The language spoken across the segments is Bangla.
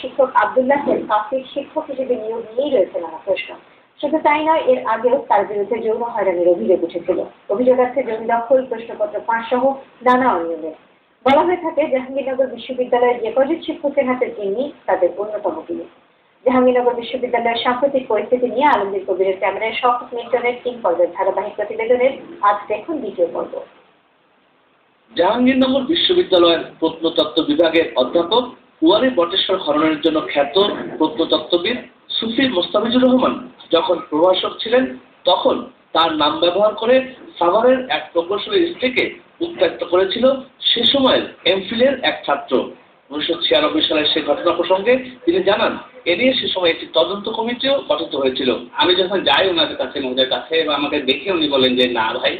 শিক্ষক আব্দুল্লাহ হেল কাফির শিক্ষক হিসেবে নিয়োগ নিয়েই রয়েছে নানা প্রশ্ন। শুধু তাই নয়, এর আগেও তার বিরুদ্ধে যৌন হয়রানির অভিযোগ উঠেছিল। অভিযোগ আছে জমি দখল, প্রশ্নপত্র ফাঁস সহ নানা অনিয়মে। বলা হয়ে থাকে জাহাঙ্গীরনগর বিশ্ববিদ্যালয়ের যে কজন শিক্ষকের হাতে তিনি তাদের অন্যতম তিনি। জাহাঙ্গীরনগর বিশ্ববিদ্যালয়ের সাম্প্রতিক পরিস্থিতি নিয়ে আলমগীর কবিরের ক্যামেরায় শওকত মিল্টনের 3 পর্বের ধারাবাহিক প্রতিবেদনের আজ দেখুন দ্বিতীয় পর্ব। জাহাঙ্গীরনগর বিশ্ববিদ্যালয়ের প্রত্নতত্ত্ব বিভাগের অধ্যাপক ওয়ালি বটেশ্বর খননের জন্য খ্যাত প্রত্নতত্ত্ববিদ সুফি মোস্তাফিজুর রহমান যখন প্রভাষক ছিলেন, তখন তার নাম ব্যবহার করে সাভারের এক প্রকৌশলীর স্ত্রীকে উত্ত্যক্ত করেছিল সে সময়ের এমফিলের এক ছাত্র। 1996 সালের সে ঘটনা প্রসঙ্গে তিনি জানান, এ নিয়ে সে সময় একটি তদন্ত কমিটিও গঠিত হয়েছিল। আমি যখন যাই ওনাদের কাছে, মহোদয়ের কাছে, এবং আমাকে দেখে উনি বলেন যে না ভাই,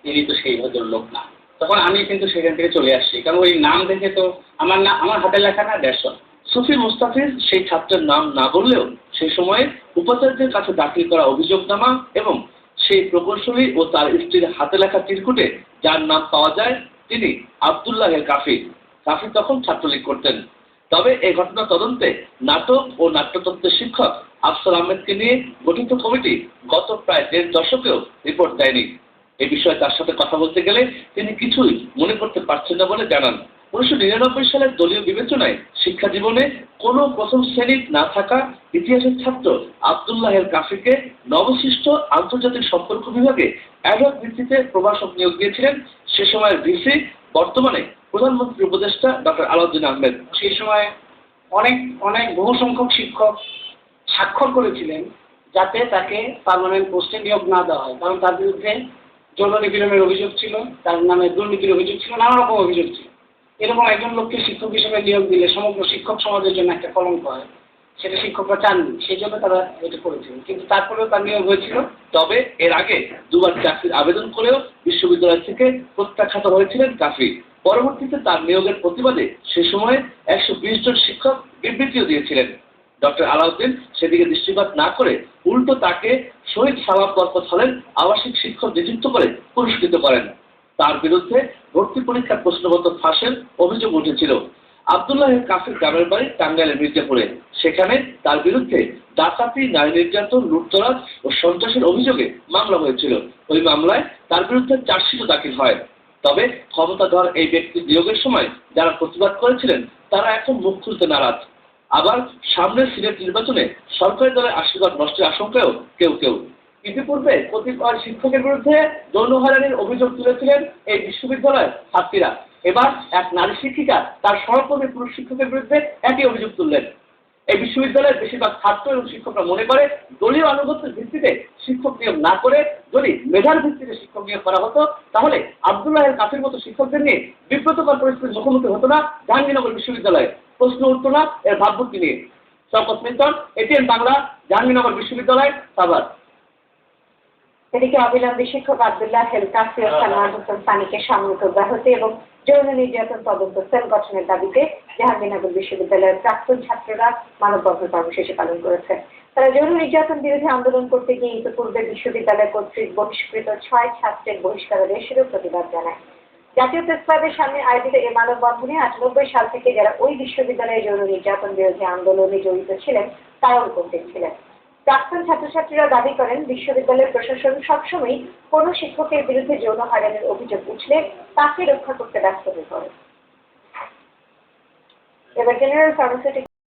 ইনি তো সেই ভদ্রলোক না। তখন আমি কিন্তু সেখান থেকে চলে আসছি, কারণ ওই নাম দেখে তো আমার হাতের লেখা না 150। সুফি মোস্তাফিজ সেই ছাত্রের নাম না বললেও সেই সময়ে উপাচার্যের কাছে দাখিল করা অভিযোগনামা এবং সেই প্রকৌশলী ও তার স্ত্রীর হাতে লেখা চিরকুটে যার নাম পাওয়া যায় তিনি আব্দুল্লাহ হেল কাফি। কাফি তখন ছাত্রলীগ করতেন। তবে এই ঘটনা তদন্তে নাটক ও নাট্যতত্ত্বের শিক্ষক আফসার আহমেদকে নিয়ে গঠিত কমিটি গত প্রায় 1.5 দশকেও রিপোর্ট দেয়নি। এই বিষয়ে তার সাথে কথা বলতে গেলে তিনি কিছুই মনে করতে পারছেন না বলে জানান। 1999 সালের দলীয় বিবেচনায় শিক্ষা জীবনে কোনো প্রথম শ্রেণীর না থাকা ইতিহাসের ছাত্র আব্দুল্লাহ হেল কাফিকে নবসৃষ্ট আন্তর্জাতিক সম্পর্ক বিভাগে অ্যাডহক ভিত্তিতে প্রভাষক নিয়োগ দিয়েছিলেন সে সময়ের ভিসি, বর্তমানে প্রধানমন্ত্রী উপদেষ্টা ডক্টর আলাউদ্দিন আহমেদ। সেই সময় অনেক বহু সংখ্যক শিক্ষক স্বাক্ষর করেছিলেন যাতে তাকে পার্মানেন্ট পোস্টে নিয়োগ না দেওয়া হয়, কারণ তার বিরুদ্ধে যৌন নিপীড়নের অভিযোগ ছিল, তার নামে দুর্নীতির অভিযোগ ছিল, নানা রকম অভিযোগ ছিল। এরকম একজন লোককে শিক্ষক হিসেবে নিয়োগ দিলে সমগ্র শিক্ষক সমাজের জন্য একটা কলঙ্ক হয়, সেটা শিক্ষকরা চাননি, সেই জন্য তারা এটা করেছিলেন। কিন্তু তারপরেও তার নিয়োগ হয়েছিল। তবে এর আগে 2 বার চাকরির আবেদন করেও বিশ্ববিদ্যালয় থেকে প্রত্যাখ্যাত হয়েছিলেন কাফি। পরবর্তীতে তার নিয়োগের প্রতিবাদে সে সময়ে 120 জন শিক্ষক বিবৃতিও দিয়েছিলেন। ডক্টর আলাউদ্দিন সেদিকে দৃষ্টিপাত না করে উল্টো তাকে শহীদ সাবাব বরকত হলের আবাসিক শিক্ষক নিযুক্ত করে পুরস্কৃত করেন। তার বিরুদ্ধে ভর্তি পরীক্ষার প্রশ্নপত্র ফাঁসের অভিযোগ উঠেছিল। আব্দুল্লাহ হেল কাফির গ্রামের বাড়ি টাঙ্গাইলের মির্জাপুরে। সেখানে তার বিরুদ্ধে ডাকাতি, নারী নির্যাতন, লুটতরাজ ও সন্ত্রাসের অভিযোগে মামলা হয়েছিল। ওই মামলায় তার বিরুদ্ধে চার্জশিটও দাখিল হয়। তবে ক্ষমতাধর এই ব্যক্তি নিয়োগের সময় যারা প্রতিবাদ করেছিলেন তারা এখন মুখ খুলতে নারাজ। আবার সামনের সিনেট নির্বাচনে সরকারি দলের আশীর্বাদ নষ্টের আশঙ্কায়ও কেউ। ইতিপূর্বে কতিপয় শিক্ষকের বিরুদ্ধে যৌন হয়রানির অভিযোগ তুলেছিলেন এই বিশ্ববিদ্যালয়ের ছাত্রীরা। এবার এক নারী শিক্ষিকা তার সহকর্মী পুরুষ শিক্ষকের বিরুদ্ধে একই অভিযোগ তুললেন। এই বিশ্ববিদ্যালয়ের বেশিরভাগ ছাত্র এবং শিক্ষকরা মনে করে দলীয় আনুগত্যের ভিত্তিতে শিক্ষক নিয়োগ না করে যদি মেধার ভিত্তিতে শিক্ষক নিয়োগ করা হতো, তাহলে আব্দুল্লাহ হেল কাফির মতো শিক্ষকদের নিয়ে বিব্রতকর পরিস্থিতির মুখোমুখি হতো না জাহাঙ্গীরনগর বিশ্ববিদ্যালয়ে, প্রশ্ন উঠতো না এর ভাবমূর্তি নিয়ে। শওকত মিল্টন, এটিএন বাংলা, জাহাঙ্গীরনগর বিশ্ববিদ্যালয়, সাভার। এদিকে অবিলম্বে শিক্ষক আব্দুল্লাহ হেল কাফি ও সালমান হোসেন সানিকে সাময়িক অব্যাহতি এবং যৌন নির্যাতন তদন্ত সেল গঠনের দাবিতে জাহাঙ্গীরনগর বিশ্ববিদ্যালয়ের প্রাক্তন ছাত্ররা মানববন্ধন কর্মসূচি পালন করেছে। তারা যৌন নির্যাতন বিরোধী আন্দোলন করতে গিয়ে ইতিপূর্বে বিশ্ববিদ্যালয় কর্তৃক বহিষ্কৃত 6 ছাত্রের বহিষ্কারাদেশেরও প্রতিবাদ জানায়। জাতীয় প্রেস ক্লাবের সামনে আয়োজিত এই মানববন্ধনে 98 সাল থেকে যারা ওই বিশ্ববিদ্যালয়ে যৌন নির্যাতন বিরোধী আন্দোলনে জড়িত ছিলেন তারাও উপস্থিত ছিলেন। প্রাক্তন ছাত্রছাত্রীরা দাবি করেন বিশ্ববিদ্যালয়ের প্রশাসন সবসময় কোনো শিক্ষকের বিরুদ্ধে যৌন হয়রানির অভিযোগ উঠলে তাকে রক্ষা করতে ব্যস্ত হয়ে পড়ে। এবার জেনারেল ফার্মাসিউটিক্যাল